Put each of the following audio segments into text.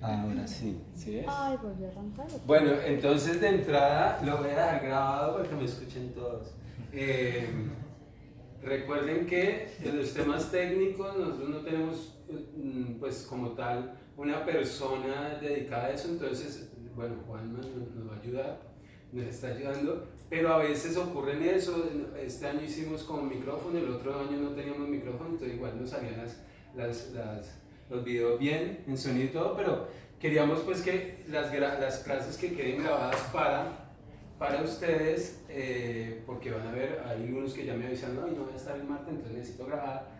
Ahora sí, ¿sí es? Ay, volvió a arrancar. Bueno, entonces de entrada lo voy a dejar grabado para que me escuchen todos. Eh, Recuerden que en los temas técnicos nosotros no tenemos pues como tal una persona dedicada a eso, entonces bueno, Juan nos va a ayudar, nos está ayudando, pero a veces ocurre en eso. Este año hicimos con micrófono, el otro año no teníamos micrófono, entonces igual nos salían los videos bien en sonido y todo, pero queríamos pues que las clases que queden grabadas para ustedes, porque van a ver, hay unos que ya me avisan, no, y no voy a estar el martes, entonces necesito grabar.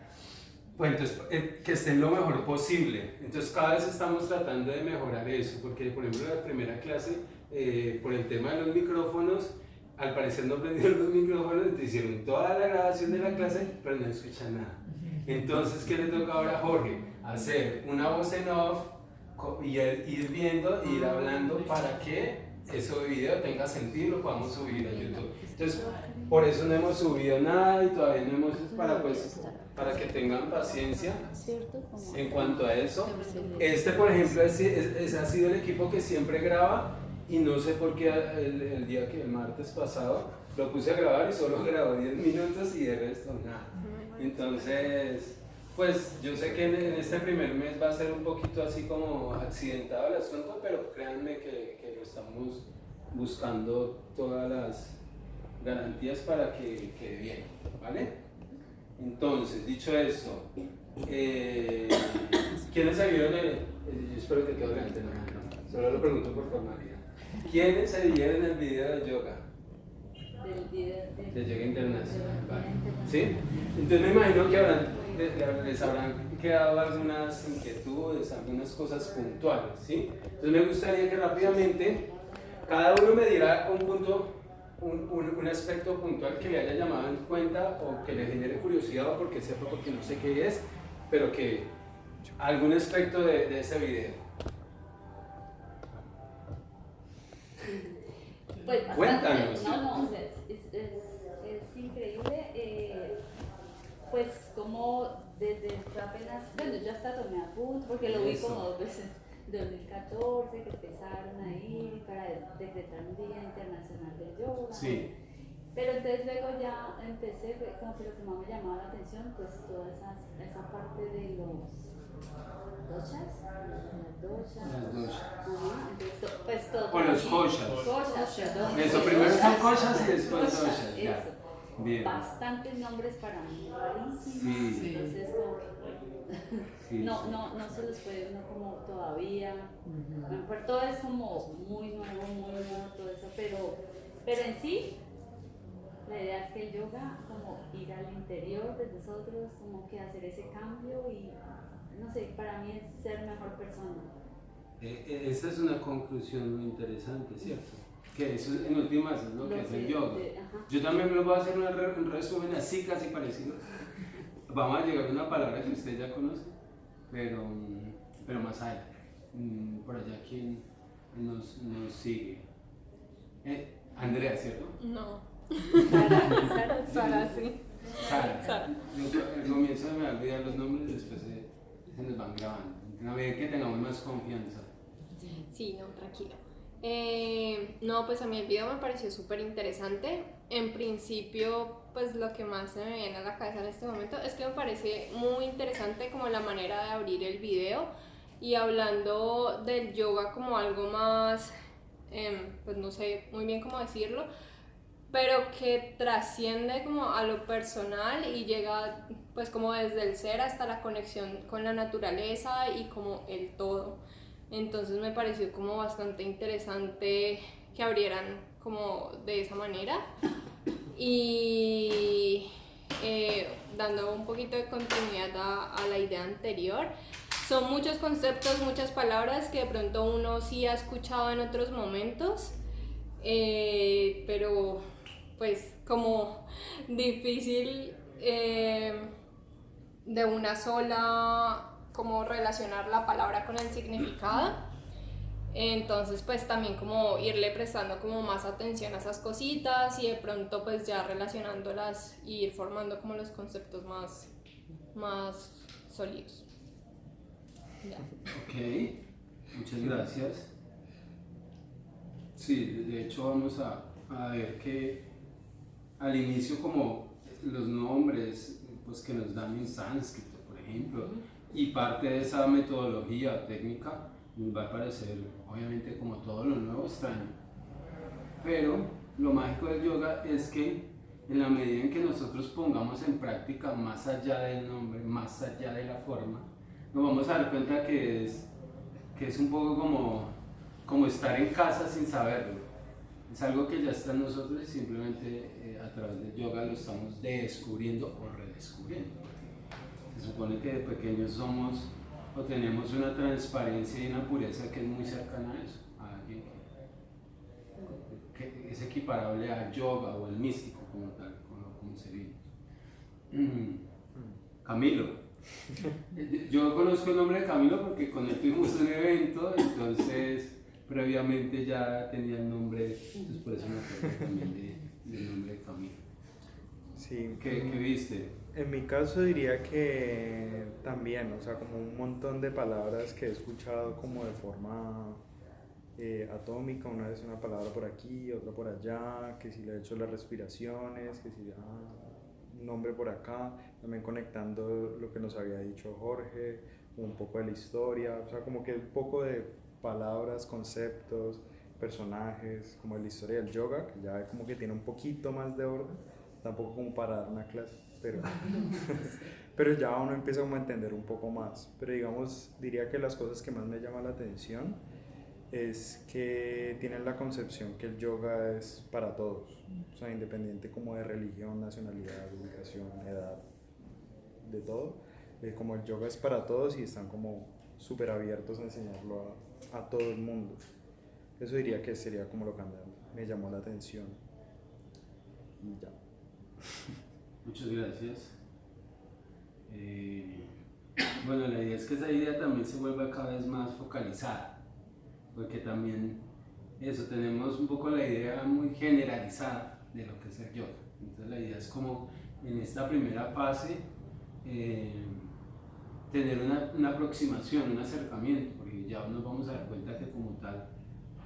Pues entonces, que estén lo mejor posible. Entonces cada vez estamos tratando de mejorar eso, porque por ejemplo la primera clase, por el tema de los micrófonos, al parecer no prendieron los micrófonos, entonces hicieron toda la grabación de la clase, pero no escuchan nada. Entonces, ¿qué le toca ahora a Jorge? Hacer una voz en off y ir viendo, ir hablando para que ese video tenga sentido y lo podamos subir a YouTube. Entonces, por eso no hemos subido nada y todavía no hemos, para que tengan paciencia en cuanto a eso. Este, por ejemplo, ha sido el equipo que siempre graba y no sé por qué el día que el martes pasado lo puse a grabar y solo grabó 10 minutos y de resto nada. Entonces, pues yo sé que en este primer mes va a ser un poquito así como accidentado el asunto, pero créanme que lo estamos buscando todas las garantías para que quede bien, ¿vale? Entonces, dicho esto, ¿quiénes se vieron yo espero que quede delante, no, solo lo pregunto por formalidad. ¿Quiénes se vieron el video de yoga? De yoga internacional, ¿vale? ¿Sí? Entonces me imagino que les habrán quedado algunas inquietudes, algunas cosas puntuales, ¿sí? Entonces me gustaría que rápidamente cada uno me diera un punto, un aspecto puntual que le haya llamado en cuenta o que le genere curiosidad o porque sepa, porque no sé qué es, pero que algún aspecto de ese video. Pues bastante, cuéntanos. no, o sea, es increíble, pues como desde apenas, bueno, yo hasta tomé apuntes porque lo vi como 2 veces, 2014 que empezaron ahí para decretar un Día Internacional del Yoga. Sí. Pero entonces luego ya empecé, como que lo que más me llamaba la atención, pues toda esa parte de los doshas, las doshas. Ajá, entonces pues todo. O los koshas. Perdón. Eso, primero son koshas y después doshas. Eso. Bien. Bastantes nombres para mí rarísimos. Sí. Entonces como que Sí, no se los puede uno como todavía. Bueno, pero todo es como muy nuevo todo eso, pero en sí la idea es que el yoga, como ir al interior de nosotros, como que hacer ese cambio y, no sé, para mí es ser mejor persona. Esa es una conclusión muy interesante, ¿cierto? Que eso en últimas es lo que es el yoga. Yo también me voy a hacer un resumen así casi parecido. Vamos a llegar a una palabra que usted ya conoce, pero más adelante. Por allá, ¿quién nos sigue? Andrea, ¿cierto? No. Sara, sí. Sara. Al comienzo me olvidan los nombres y después se nos van grabando. A ver que tengamos más confianza. Sí, no, tranquilo. No, pues a mí el video me pareció súper interesante. En principio, pues lo que más se me viene a la cabeza en este momento es que me parece muy interesante como la manera de abrir el video y hablando del yoga como algo más, pues no sé muy bien cómo decirlo, pero que trasciende como a lo personal y llega pues como desde el ser hasta la conexión con la naturaleza y como el todo. Entonces me pareció como bastante interesante que abrieran como de esa manera y dando un poquito de continuidad a la idea anterior. Son muchos conceptos, muchas palabras que de pronto uno sí ha escuchado en otros momentos, pero pues como difícil de una sola como relacionar la palabra con el significado. Entonces pues también como irle prestando como más atención a esas cositas y de pronto pues ya relacionándolas y ir formando como los conceptos más sólidos. Ya. Ok. Muchas gracias. Sí, de hecho vamos a ver que al inicio como los nombres pues, que nos dan en sánscrito, por ejemplo, y parte de esa metodología técnica nos va a parecer obviamente como todo lo nuevo extraño. Pero lo mágico del yoga es que en la medida en que nosotros pongamos en práctica más allá del nombre, más allá de la forma, nos vamos a dar cuenta que es un poco como estar en casa sin saberlo. Es algo que ya está en nosotros y simplemente a través del yoga lo estamos descubriendo o redescubriendo. Se supone que de pequeños somos o tenemos una transparencia y una pureza que es muy cercana a eso, a alguien que es equiparable al yoga o al místico como tal, como se vive. Camilo. Yo conozco el nombre de Camilo porque con él tuvimos un evento, entonces previamente ya tenía el nombre, entonces por eso me acuerdo también del nombre de Camilo. Sí. ¿Qué viste? En mi caso diría que también, o sea, como un montón de palabras que he escuchado como de forma atómica, una vez una palabra por aquí, otra por allá, que si le he hecho las respiraciones, que si un nombre por acá, también conectando lo que nos había dicho Jorge, un poco de la historia, o sea, como que un poco de palabras, conceptos, personajes, como de la historia del yoga, que ya como que tiene un poquito más de orden, tampoco como para dar una clase, pero ya uno empieza como a entender un poco más. Pero digamos, diría que las cosas que más me llaman la atención es que tienen la concepción que el yoga es para todos, o sea, independiente como de religión, nacionalidad, ubicación, edad, de todo, como el yoga es para todos y están como súper abiertos a enseñarlo a todo el mundo. Eso diría que sería como lo que me llamó la atención. Y ya. Muchas gracias. Bueno, la idea es que esa idea también se vuelva cada vez más focalizada, porque también eso, tenemos un poco la idea muy generalizada de lo que es el yoga. Entonces la idea es como en esta primera fase tener una aproximación, un acercamiento, porque ya nos vamos a dar cuenta que como tal,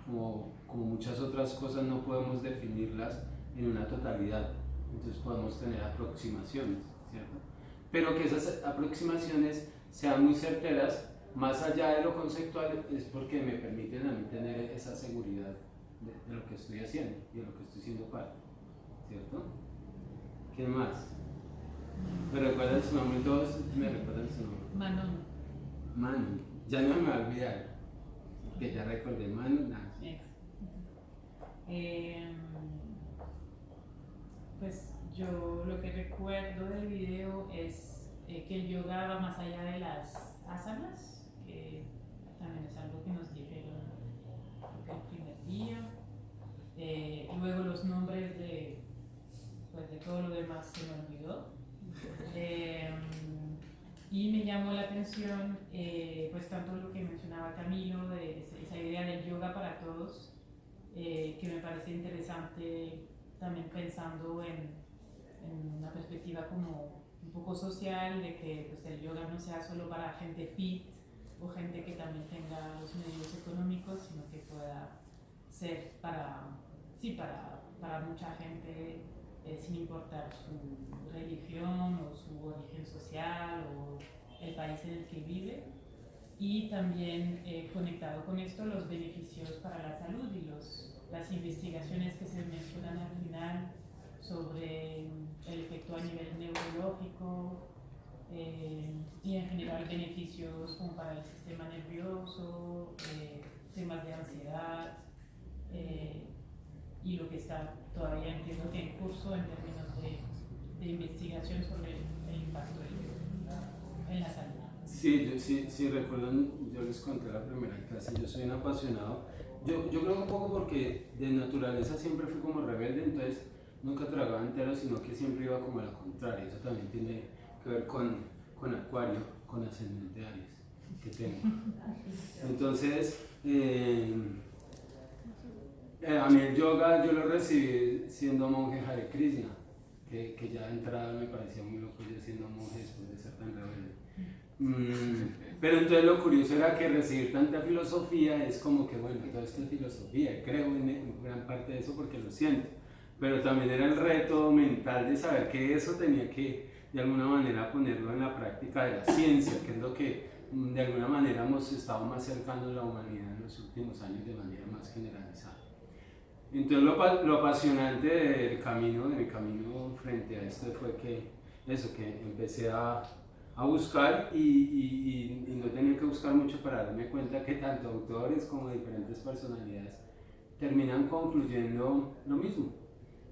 como muchas otras cosas no podemos definirlas en una totalidad, entonces podemos tener aproximaciones, ¿cierto? Pero que esas aproximaciones sean muy certeras, más allá de lo conceptual, es porque me permiten a mí tener esa seguridad de lo que estoy haciendo y de lo que estoy siendo parte, ¿cierto? ¿Quién más? ¿Me recuerdan su nombre? Todos me recuerdan su nombre. Manon. Manu, ya no me va a olvidar, porque ya recordé Manu. Pues yo lo que recuerdo del video es que el yoga va más allá de las asanas, que también es algo que nos dijeron el primer día. Luego los nombres de todo lo demás se me olvidó. Y me llamó la atención pues tanto lo que mencionaba Camilo, de esa idea del yoga para todos, que me parece interesante también pensando en una perspectiva como un poco social, de que pues, el yoga no sea solo para gente fit o gente que también tenga los medios económicos, sino que pueda ser para mucha gente, sin importar su religión o su origen social o el país en el que vive. Y también conectado con esto los beneficios para la salud y las investigaciones que se mencionan al final sobre el efecto a nivel neurológico y en general beneficios como para el sistema nervioso, temas de ansiedad y lo que está todavía entiendo que en curso en términos de investigación sobre el impacto en la salud. Sí, recuerdan, yo les conté la primera clase, yo soy un apasionado. Yo creo que un poco porque de naturaleza siempre fui como rebelde, entonces nunca tragaba entero, sino que siempre iba como a la contraria. Eso también tiene que ver con Acuario, con ascendente Aries que tengo. Entonces, a mí el yoga yo lo recibí siendo monje Hare Krishna, que ya de entrada me parecía muy loco yo siendo monje después de ser tan rebelde. Pero entonces lo curioso era que recibir tanta filosofía es como que, bueno, todo esto es filosofía, creo en gran parte de eso porque lo siento, pero también era el reto mental de saber que eso tenía que de alguna manera ponerlo en la práctica de la ciencia, que es lo que de alguna manera hemos estado más cercanos a la humanidad en los últimos años de manera más generalizada. Entonces lo apasionante del camino, de mi camino frente a esto fue que empecé a buscar y no tenía que buscar mucho para darme cuenta que tanto autores como diferentes personalidades terminan concluyendo lo mismo.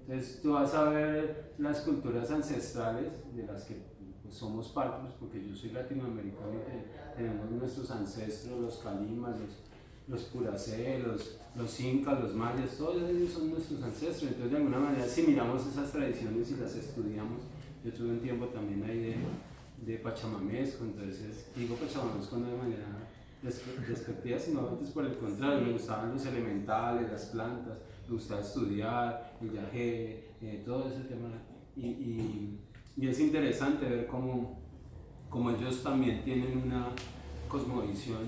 Entonces tú vas a ver las culturas ancestrales de las que pues, somos parte, porque yo soy latinoamericano y tenemos nuestros ancestros, los calimas, los curacé, los incas, los mayas, todos ellos son nuestros ancestros. Entonces de alguna manera si miramos esas tradiciones y las estudiamos, yo tuve un tiempo también ahí de pachamamesco, entonces digo pachamamesco no de manera despectiva, sino antes por el contrario, me gustaban los elementales, las plantas, me gustaba estudiar, el yagé, todo ese tema, y es interesante ver cómo ellos también tienen una cosmovisión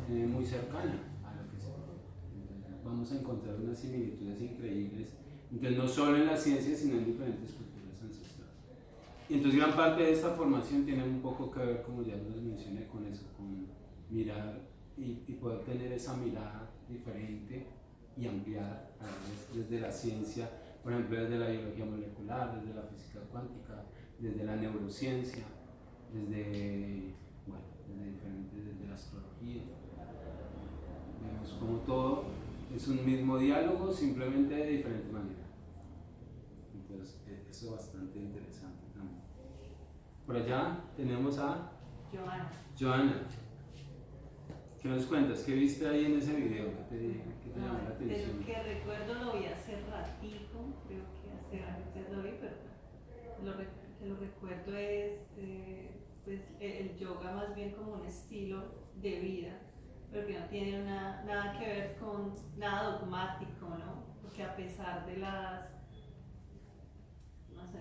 muy cercana a lo que se puede. Vamos a encontrar unas similitudes increíbles, entonces no solo en la ciencia, sino en diferentes culturas ancestrales. Y entonces gran parte de esta formación tiene un poco que ver, como ya les mencioné, con eso, con mirar y poder tener esa mirada diferente y ampliada a veces desde la ciencia, por ejemplo desde la biología molecular, desde la física cuántica, desde la neurociencia, desde la astrología. Vemos como todo es un mismo diálogo, simplemente de diferente manera. Entonces eso es bastante interesante también. Por allá tenemos a Joana. ¿Qué nos cuentas? ¿Qué viste ahí en ese video? ¿Qué te llamó la atención? De lo que recuerdo lo vi hace ratico, creo que hace años ya lo vi, pero lo recuerdo es pues, el yoga más bien como un estilo de vida, pero que no tiene nada que ver con nada dogmático, ¿no? Porque a pesar de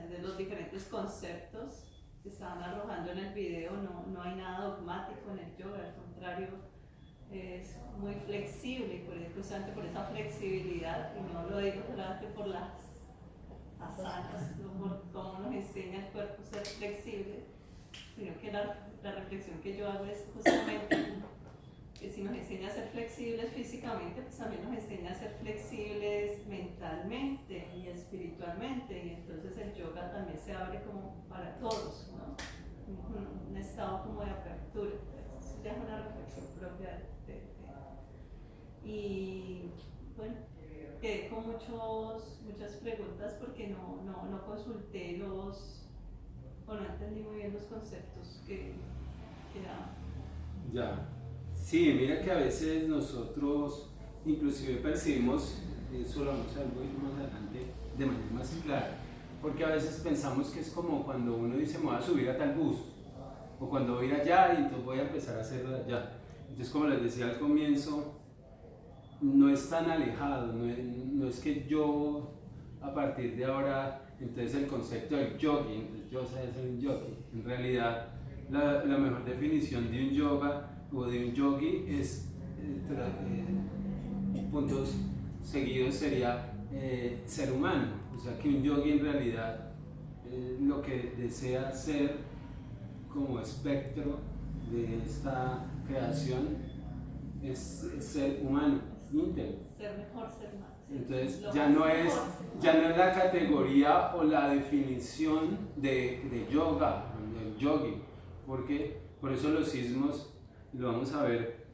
de los diferentes conceptos que estaban arrojando en el video, no hay nada dogmático en el yoga, al contrario, es muy flexible y justamente por esa flexibilidad, y no lo digo solamente por las asanas, no por cómo nos enseña el cuerpo a ser flexible, sino que la reflexión que yo hago es justamente que si nos enseña a ser flexibles físicamente, pues también nos enseña a ser flexibles mentalmente y espiritualmente, y entonces el yoga también se abre como para todos, ¿no? Un estado como de apertura. Eso ya es una reflexión propia y bueno, quedé con muchas preguntas porque no consulté o no entendí muy bien los conceptos que daban. Ya. Sí, mira que a veces nosotros inclusive percibimos, eso lo vamos a ver un poquito más adelante, de manera más clara, porque a veces pensamos que es como cuando uno dice me voy a subir a tal bus, o cuando voy a ir allá y entonces voy a empezar a hacerlo de allá. Entonces, como les decía al comienzo, no es tan alejado, no es que yo a partir de ahora, entonces el concepto del yogi, entonces yo sé hacer un yogi. En realidad, la mejor definición de un yoga o de un yogi es, puntos seguidos sería ser humano, o sea que un yogi en realidad lo que desea ser como espectro de esta creación es ser humano, íntegro. Ser mejor, ser más. Entonces ya no es la categoría o la definición de yoga, del yogi, porque por eso los sismos, lo vamos a ver,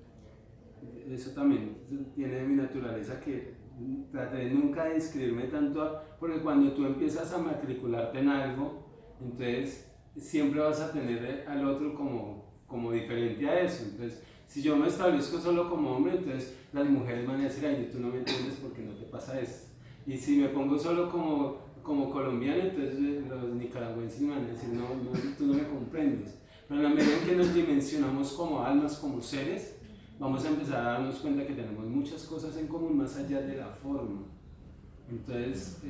eso también tiene de mi naturaleza que traté de nunca de inscribirme tanto, porque cuando tú empiezas a matricularte en algo, entonces siempre vas a tener al otro como diferente a eso. Entonces, si yo me establezco solo como hombre, entonces las mujeres van a decir, ay, tú no me entiendes porque no te pasa esto. Y si me pongo solo como colombiano, entonces los nicaragüenses van a decir, no, tú no me comprendes. Pero en la medida en que nos dimensionamos como almas, como seres, vamos a empezar a darnos cuenta que tenemos muchas cosas en común más allá de la forma. Entonces,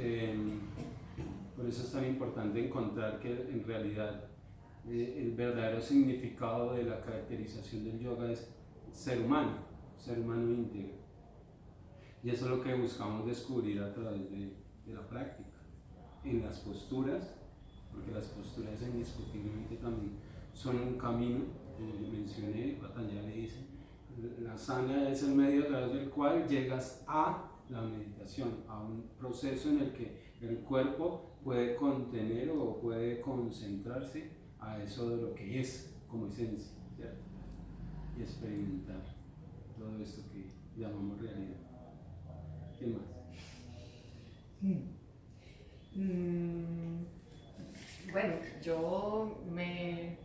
por eso es tan importante encontrar que en realidad el verdadero significado de la caracterización del yoga es ser humano íntegro. Y eso es lo que buscamos descubrir a través de la práctica. En las posturas, porque las posturas indiscutiblemente también son un camino, como yo mencioné, Patanjali dice, la asana es el medio a través del cual llegas a la meditación, a un proceso en el que el cuerpo puede contener o puede concentrarse a eso de lo que es como esencia, ¿cierto? Y experimentar todo esto que llamamos realidad. ¿Qué más? Bueno, yo me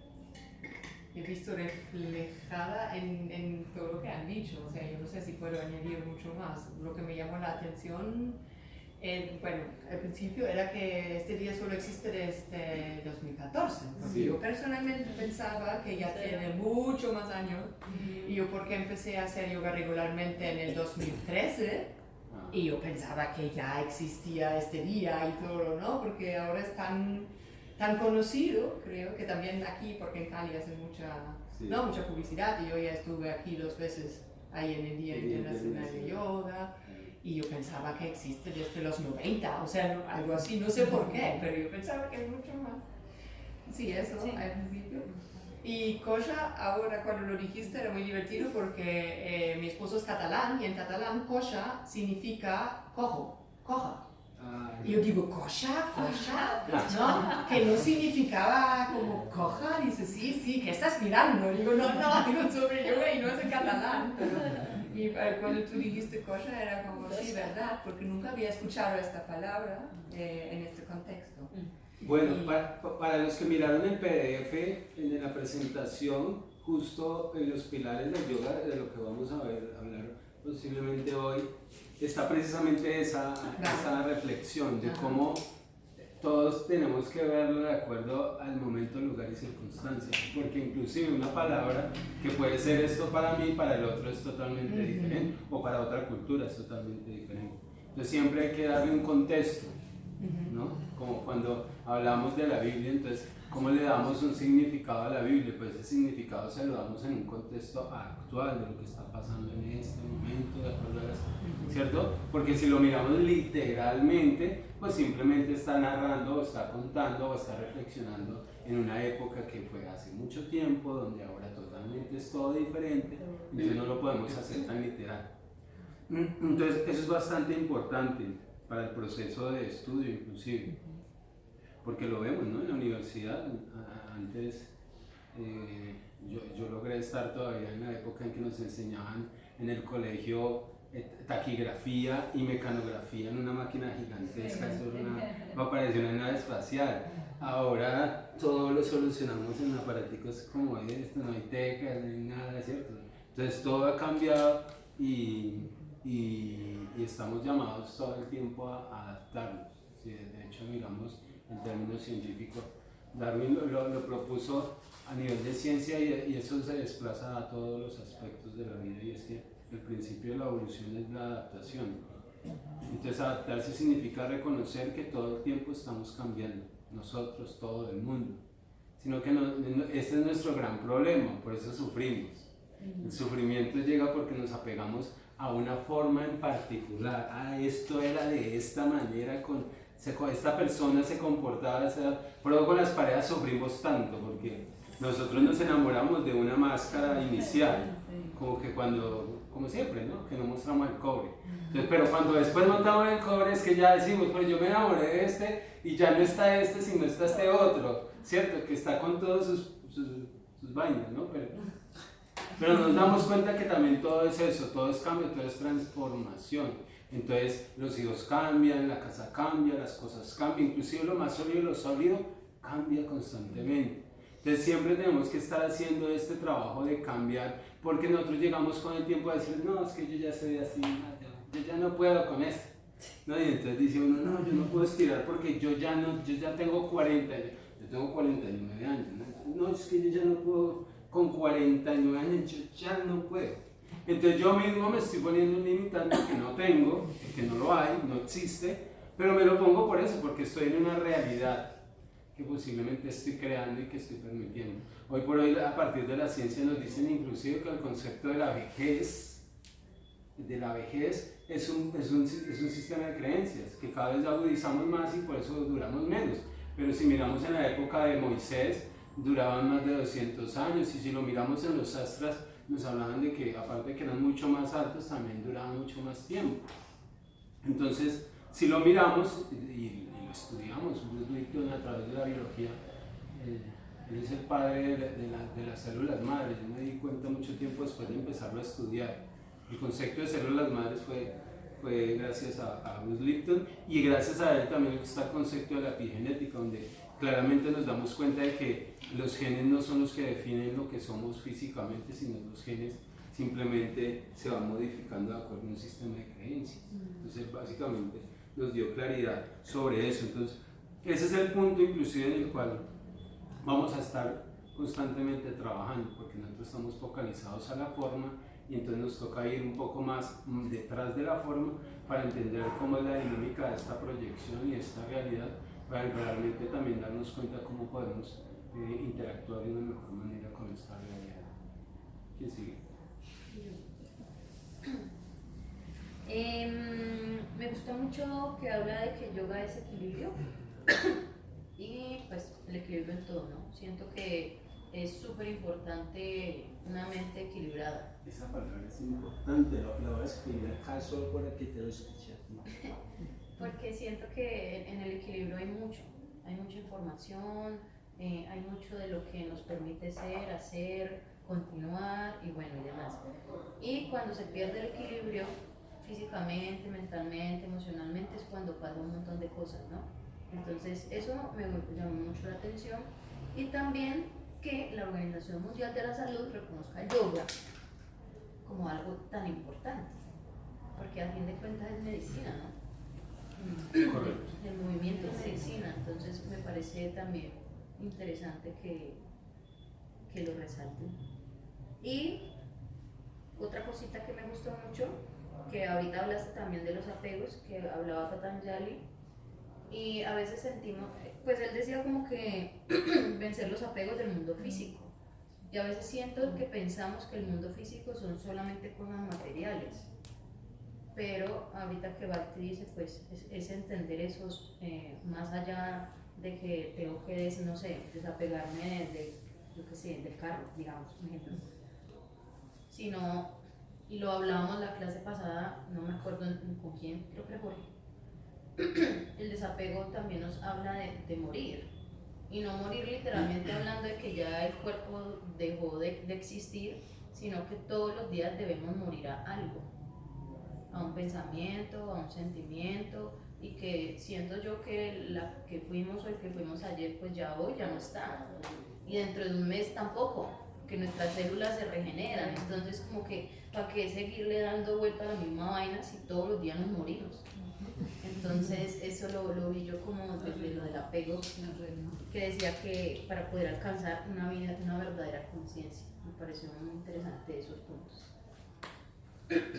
he visto reflejada en todo lo que han dicho, o sea, yo no sé si puedo añadir mucho más. Lo que me llamó la atención, bueno, al principio era que este día solo existe desde 2014, porque Sí. yo personalmente pensaba que ya tiene mucho más años, y yo porque empecé a hacer yoga regularmente en el 2013, y yo pensaba que ya existía este día y todo, ¿no? Porque ahora es tan conocido, creo, que también aquí, porque en Cali hacen mucha publicidad, y yo ya estuve aquí 2 veces ahí en el Día Internacional de Yoga, y yo pensaba que existe desde los 90, o sea, algo así, no sé por qué, pero yo pensaba que es mucho más. Sí, eso, Sí. al principio. Y kosha, ahora cuando lo dijiste era muy divertido porque mi esposo es catalán, y en catalán kosha significa cojo, coja. Y yo digo, ¿kosha? ¿Kosha? ¿No? Que no significaba como coja. Dice, sí, ¿qué estás mirando? Digo, no, digo sobre yoga y no es en catalán. Y cuando tú dijiste kosha era como, sí, ¿verdad? Porque nunca había escuchado esta palabra en este contexto. Bueno, para los que miraron el PDF en la presentación, justo en los pilares del yoga, de lo que vamos a hablar posiblemente hoy, está precisamente esa reflexión de cómo todos tenemos que verlo de acuerdo al momento, lugar y circunstancia, porque inclusive una palabra que puede ser esto para mí, para el otro es totalmente diferente, o para otra cultura es totalmente diferente. Entonces siempre hay que darle un contexto, ¿no? Como cuando hablamos de la Biblia, entonces, ¿cómo le damos un significado a la Biblia? Pues ese significado se lo damos en un contexto actual de lo que está pasando en este momento, de acuerdo a las, ¿cierto? Porque si lo miramos literalmente, pues simplemente está narrando, o está contando, o está reflexionando en una época que fue hace mucho tiempo, donde ahora totalmente es todo diferente, entonces no lo podemos hacer tan literal. Entonces, eso es bastante importante para el proceso de estudio inclusive, porque lo vemos, ¿no? En la universidad, antes yo logré estar todavía en la época en que nos enseñaban en el colegio taquigrafía y mecanografía en una máquina gigantesca, eso me pareció una nave espacial. Ahora todo lo solucionamos en aparaticos como esto, no hay teclas, no hay nada, ¿cierto? Entonces todo ha cambiado y estamos llamados todo el tiempo a adaptarnos. Sí, de hecho, miramos en términos científicos, Darwin lo propuso a nivel de ciencia y eso se desplaza a todos los aspectos de la vida, y es que el principio de la evolución es la adaptación. Entonces adaptarse significa reconocer que todo el tiempo estamos cambiando, nosotros, todo el mundo, sino que este es nuestro gran problema, por eso sufrimos. El sufrimiento llega porque nos apegamos a una forma en particular. Esto era de esta manera, esta persona se comportaba de esa edad. Por eso con las parejas sufrimos tanto, porque nosotros nos enamoramos de una máscara inicial, como que como siempre, ¿no? Que no mostramos el cobre. Entonces, pero cuando después montamos el cobre es que ya decimos, pues yo me enamoré de este y ya no está este, sino está este otro, ¿cierto? Que está con todas sus vainas, ¿no? Pero nos damos cuenta que también todo es eso, todo es cambio, todo es transformación. Entonces los hijos cambian, la casa cambia, las cosas cambian, inclusive lo más sólido y lo sólido cambia constantemente. Entonces siempre tenemos que estar haciendo este trabajo de cambiar, porque nosotros llegamos con el tiempo a decir, no, es que yo ya soy así, yo ya no puedo con esto. ¿No? Y entonces dice uno, no, yo no puedo estirar porque yo ya tengo 40, yo tengo 49 años, no, es que yo ya no puedo. Con 49 años yo ya no puedo. Entonces yo mismo me estoy poniendo un limitante que no tengo, que no lo hay, no existe, pero me lo pongo por eso, porque estoy en una realidad que posiblemente estoy creando y que estoy permitiendo. Hoy por hoy, a partir de la ciencia, nos dicen inclusive que el concepto de la vejez es un sistema de creencias, que cada vez agudizamos más y por eso duramos menos. Pero si miramos en la época de Moisés, duraban más de 200 años, y si lo miramos en los astras, nos hablaban de que aparte de que eran mucho más altos, también duraban mucho más tiempo. Entonces, si lo miramos y lo estudiamos, Bruce Lipton a través de la biología, él es el padre de las células madres. Yo me di cuenta mucho tiempo después de empezarlo a estudiar. El concepto de células madres fue gracias a Bruce Lipton, y gracias a él también está el concepto de la epigenética, donde claramente nos damos cuenta de que los genes no son los que definen lo que somos físicamente, sino los genes simplemente se van modificando de acuerdo a un sistema de creencias. Entonces básicamente nos dio claridad sobre eso. Entonces ese es el punto inclusive en el cual vamos a estar constantemente trabajando, porque nosotros estamos focalizados a la forma, y entonces nos toca ir un poco más detrás de la forma para entender cómo es la dinámica de esta proyección y esta realidad, para realmente también darnos cuenta cómo podemos interactuar de una mejor manera con esta realidad. ¿Quién sigue? Me gusta mucho que habla de que yoga es equilibrio y pues el equilibrio en todo, ¿no? Siento que es súper importante una mente equilibrada. Esa palabra es importante, la voy a escribir acá solo para que te lo escuche a ti. Porque siento que en el equilibrio hay mucha información, hay mucho de lo que nos permite ser, hacer, continuar y bueno y demás. Y cuando se pierde el equilibrio físicamente, mentalmente, emocionalmente, es cuando pasa un montón de cosas, ¿no? Entonces eso me llamó mucho la atención, y también que la Organización Mundial de la Salud reconozca el yoga como algo tan importante, porque a fin de cuentas es medicina, ¿no? Correcto. El movimiento es medicina, entonces me parece también interesante que lo resalten. Y otra cosita que me gustó mucho, que ahorita hablaste también de los apegos, que hablaba Patanjali, y a veces sentimos, pues él decía como que vencer los apegos del mundo físico, y a veces siento que pensamos que el mundo físico son solamente cosas materiales, pero ahorita que Bhakti dice, pues es entender esos, más allá de que tengo que, no sé, desapegarme del carro, digamos, por ejemplo, sino, y lo hablábamos la clase pasada, no me acuerdo con quién, creo que Jorge, el desapego también nos habla de morir, y no morir literalmente hablando de que ya el cuerpo dejó de existir, sino que todos los días debemos morir a algo, a un pensamiento, a un sentimiento, y que siento yo que la que fuimos o el que fuimos ayer, pues ya hoy ya no está, y dentro de un mes tampoco, que nuestras células se regeneran. Entonces como que ¿para qué seguirle dando vuelta a la misma vaina si todos los días nos morimos? Entonces eso lo vi yo como desde lo del apego, que decía que para poder alcanzar una verdadera conciencia. Me pareció muy interesante esos puntos.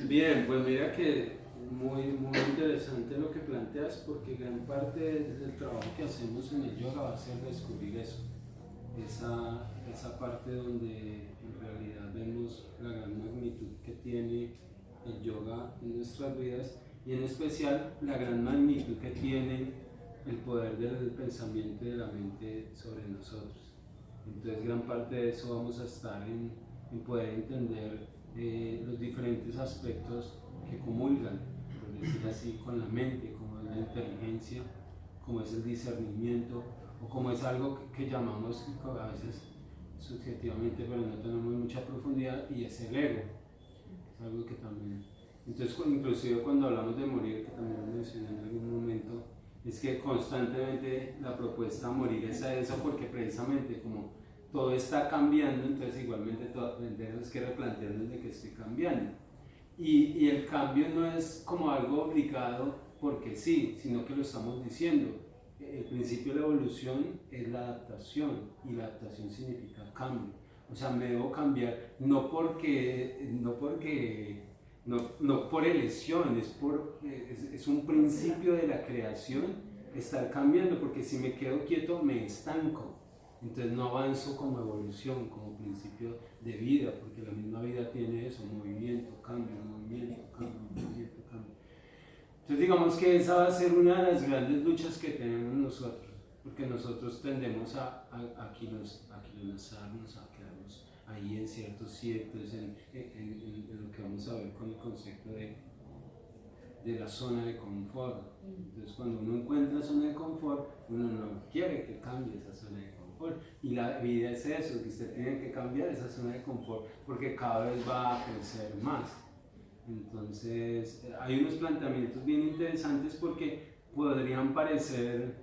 Bien, pues mira que muy interesante lo que planteas, porque gran parte del trabajo que hacemos en el yoga va a ser descubrir eso, esa parte donde en realidad vemos la gran magnitud que tiene el yoga en nuestras vidas, y en especial la gran magnitud que tiene el poder del pensamiento y de la mente sobre nosotros. Entonces gran parte de eso vamos a estar en poder entender los diferentes aspectos que comulgan, por decir así, con la mente, como es la inteligencia, como es el discernimiento, o como es algo que llamamos a veces subjetivamente, pero no tenemos mucha profundidad, y es el ego. Es algo que también... Entonces, inclusive cuando hablamos de morir, que también lo mencioné en algún momento, es que constantemente la propuesta a morir es a eso, porque precisamente como todo está cambiando, entonces igualmente tenemos que replantearnos de que estoy cambiando. Y el cambio no es como algo obligado porque sí, sino que lo estamos diciendo. El principio de la evolución es la adaptación, y la adaptación significa cambio. O sea, me debo cambiar no por elección, es un principio de la creación estar cambiando, porque si me quedo quieto me estanco. Entonces no avanzo como evolución, como principio de vida, porque la misma vida tiene eso, movimiento, cambio, movimiento, cambio, movimiento, cambio. Entonces digamos que esa va a ser una de las grandes luchas que tenemos nosotros, porque nosotros tendemos a aquilonisarnos, a quedarnos ahí en ciertos ciertos, en lo que vamos a ver con el concepto de la zona de confort. Entonces cuando uno encuentra zona de confort, uno no quiere que cambie esa zona de confort, y la vida es eso, que usted tiene que cambiar esa zona de confort porque cada vez va a crecer más. Entonces hay unos planteamientos bien interesantes porque podrían parecer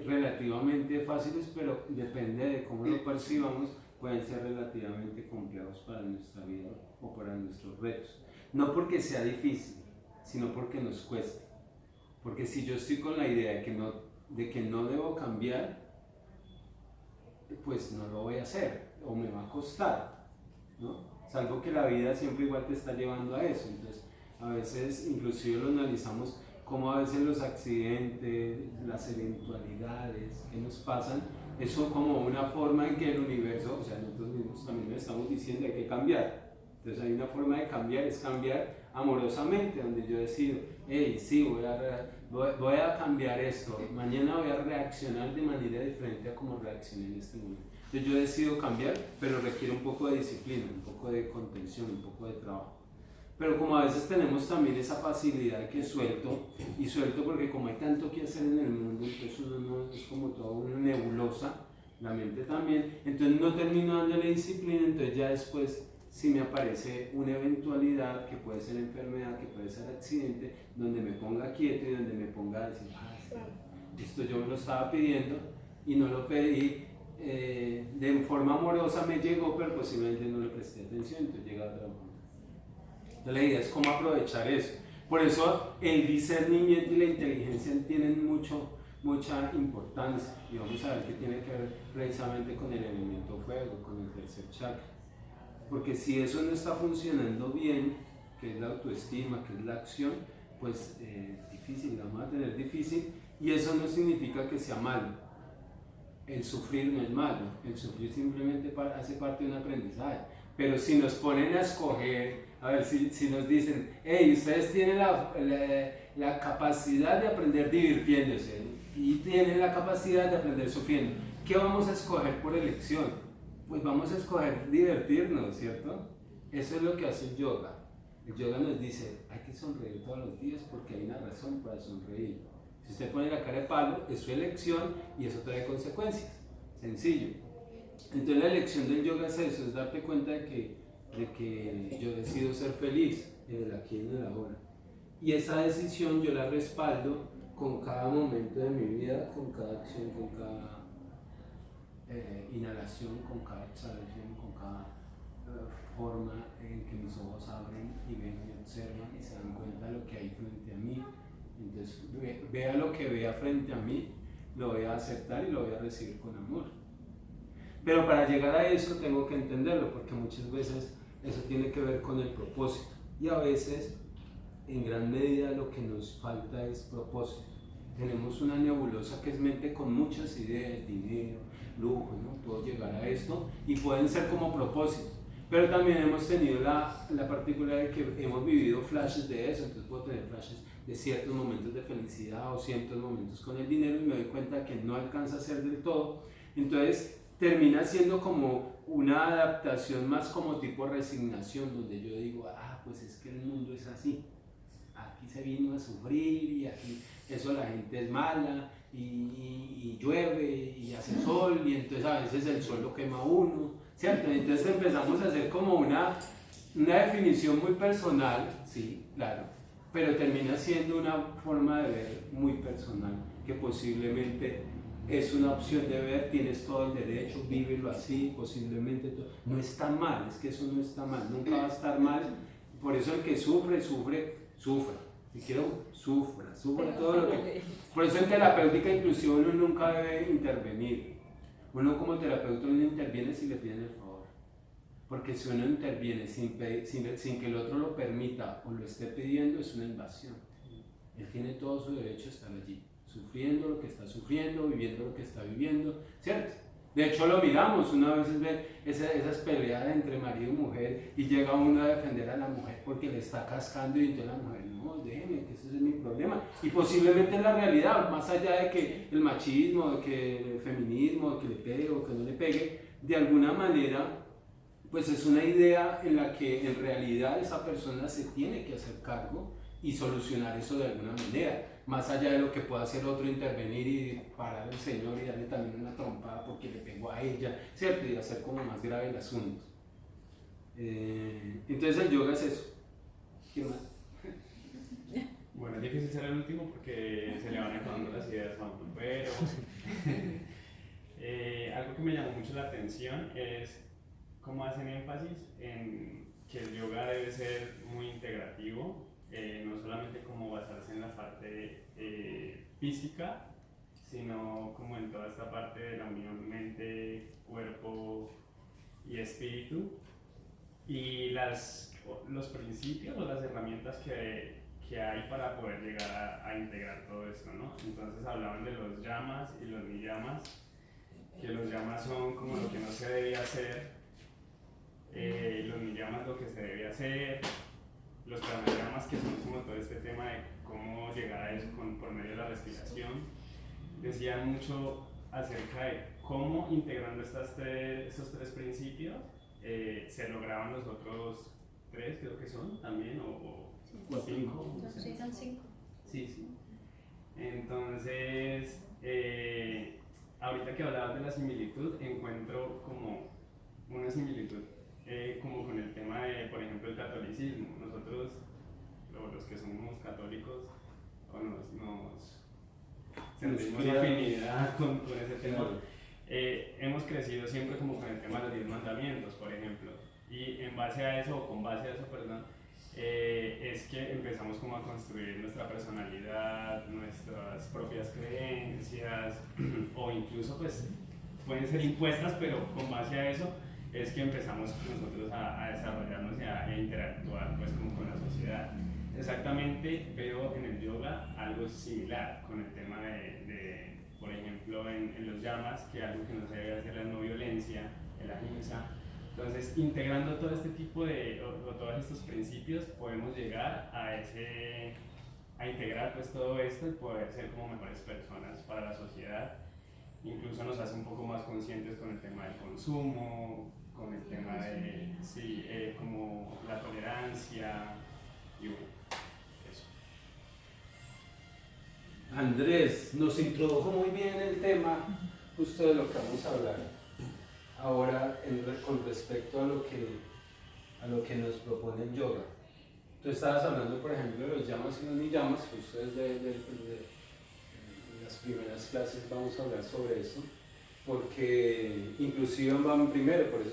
relativamente fáciles, pero depende de cómo lo percibamos, pueden ser relativamente complejos para nuestra vida o para nuestros retos. No porque sea difícil, sino porque nos cuesta. Porque si yo estoy con la idea de que no debo cambiar, pues no lo voy a hacer o me va a costar, ¿no? Salvo que la vida siempre igual te está llevando a eso. Entonces a veces inclusive lo analizamos como a veces los accidentes, las eventualidades que nos pasan, eso como una forma en que el universo, o sea, nosotros mismos también estamos diciendo hay que cambiar. Entonces hay una forma de cambiar, es cambiar amorosamente, donde yo decido, hey, sí, voy a cambiar esto, mañana voy a reaccionar de manera diferente a como reaccioné en este momento. Entonces yo decido cambiar, pero requiere un poco de disciplina, un poco de contención, un poco de trabajo. Pero como a veces tenemos también esa facilidad que suelto porque como hay tanto que hacer en el mundo, entonces uno no, es como toda una nebulosa, la mente también, entonces no termino dándole disciplina, entonces ya después si me aparece una eventualidad que puede ser enfermedad, que puede ser accidente, donde me ponga quieto y donde me ponga a decir, esto yo me lo estaba pidiendo y no lo pedí, de forma amorosa me llegó, pero posiblemente no le presté atención, entonces llega otra punto. Entonces la idea es cómo aprovechar eso. Por eso el discernimiento y la inteligencia tienen mucha importancia, y vamos a ver qué tiene que ver precisamente con el elemento fuego, con el tercer chakra. Porque si eso no está funcionando bien, que es la autoestima, que es la acción, pues difícil, la vamos a tener difícil, y eso no significa que sea malo. El sufrir no es malo, el sufrir simplemente hace parte de un aprendizaje. Pero si nos ponen a escoger, a ver, si nos dicen, hey, ustedes tienen la capacidad de aprender divirtiéndose y tienen la capacidad de aprender sufriendo, ¿qué vamos a escoger por elección? Pues vamos a escoger divertirnos, ¿cierto? Eso es lo que hace el yoga. El yoga nos dice, hay que sonreír todos los días porque hay una razón para sonreír. Si usted pone la cara de palo, es su elección y eso trae consecuencias. Sencillo. Entonces la elección del yoga es eso, es darte cuenta de que yo decido ser feliz en el aquí y en el ahora. Y esa decisión yo la respaldo con cada momento de mi vida, con cada acción, con cada inhalación, con cada exhalación, con cada forma en que mis ojos abren y ven y observan y se dan cuenta de lo que hay frente a mí. Entonces vea lo que vea frente a mí, lo voy a aceptar y lo voy a recibir con amor. Pero para llegar a eso tengo que entenderlo, porque muchas veces eso tiene que ver con el propósito, y a veces en gran medida lo que nos falta es propósito. Tenemos una nebulosa que es mente con muchas ideas, dinero, lujo, ¿no? Puedo llegar a esto y pueden ser como propósitos, pero también hemos tenido la particularidad de que hemos vivido flashes de eso. Entonces puedo tener flashes de ciertos momentos de felicidad o ciertos momentos con el dinero y me doy cuenta que no alcanza a ser del todo, entonces termina siendo como una adaptación más como tipo resignación, donde yo digo, pues es que el mundo es así, aquí se vino a sufrir y aquí eso la gente es mala y llueve y hace sol y entonces a veces el sol lo quema a uno, ¿cierto? Entonces empezamos a hacer como una definición muy personal, sí, claro, pero termina siendo una forma de ver muy personal, que posiblemente es una opción de ver, tienes todo el derecho, vívelo así, posiblemente no está mal, es que eso no está mal, nunca va a estar mal. Por eso el que sufre, si quiero, sufra todo lo que... Por eso en terapéutica inclusive uno nunca debe intervenir. Uno como terapeuta no interviene si le piden el favor. Porque si uno interviene sin que el otro lo permita o lo esté pidiendo, es una invasión. Él tiene todo su derecho a estar allí. sufriendo lo que está sufriendo, viviendo lo que está viviendo, ¿cierto? De hecho lo miramos, una vez ve esas peleas entre marido y mujer y llega uno a defender a la mujer porque le está cascando y entonces la mujer, no, déjeme, que ese es mi problema. Y posiblemente en la realidad, más allá de que el machismo, de que el feminismo, de que le pegue o que no le pegue, de alguna manera, pues es una idea en la que en realidad esa persona se tiene que hacer cargo y solucionar eso de alguna manera. Más allá de lo que pueda hacer otro, intervenir y parar al señor y darle también una trompada porque le pegó a ella, ¿cierto? Y hacer como más grave el asunto. Entonces el yoga es eso. ¿Qué más? Bueno, es difícil ser el último porque se le van acabando las ideas a uno, pero algo que me llamó mucho la atención es cómo hacen énfasis en que el yoga debe ser muy integrativo. No solamente como basarse en la parte física, sino como en toda esta parte de la unión mente, cuerpo y espíritu, y los principios o las herramientas que hay para poder llegar a integrar todo esto, ¿no? Entonces hablaban de los yamas y los niyamas, que los yamas son como lo que no se debe hacer, los niyamas lo que se debe hacer, los pranayamas, que son como todo este tema de cómo llegar a eso por medio de la respiración. Decían mucho acerca de cómo integrando estos tres principios se lograban los otros tres, creo que son también, o cinco. Sí, son 5. Sí. Entonces, ahorita que hablabas de la similitud, encuentro como una similitud como con el tema de, por ejemplo, el catolicismo. Nosotros, los que somos católicos, nos sentimos afinidad con ese tema. Hemos crecido siempre como con el tema de los 10 mandamientos, por ejemplo, y en base a eso, o con base a eso, perdón, es que empezamos como a construir nuestra personalidad, nuestras propias creencias, o incluso pues pueden ser impuestas, pero con base a eso es que empezamos nosotros a desarrollarnos y a interactuar pues como con la sociedad. Exactamente veo en el yoga algo similar con el tema de por ejemplo, en los yamas, que algo que no se debe hacer es la no violencia, el ahimsa. Entonces, integrando todo este tipo o todos estos principios, podemos llegar a integrar pues todo esto y poder ser como mejores personas para la sociedad. Incluso nos hace un poco más conscientes con el tema del consumo, con el tema de como la tolerancia y bueno, eso. Andrés nos introdujo muy bien el tema justo de lo que vamos a hablar ahora con respecto a lo que nos propone el yoga. Tú estabas hablando, por ejemplo, de los yamas y los niyamas, justo desde las primeras clases vamos a hablar sobre eso, porque inclusive van primero, por eso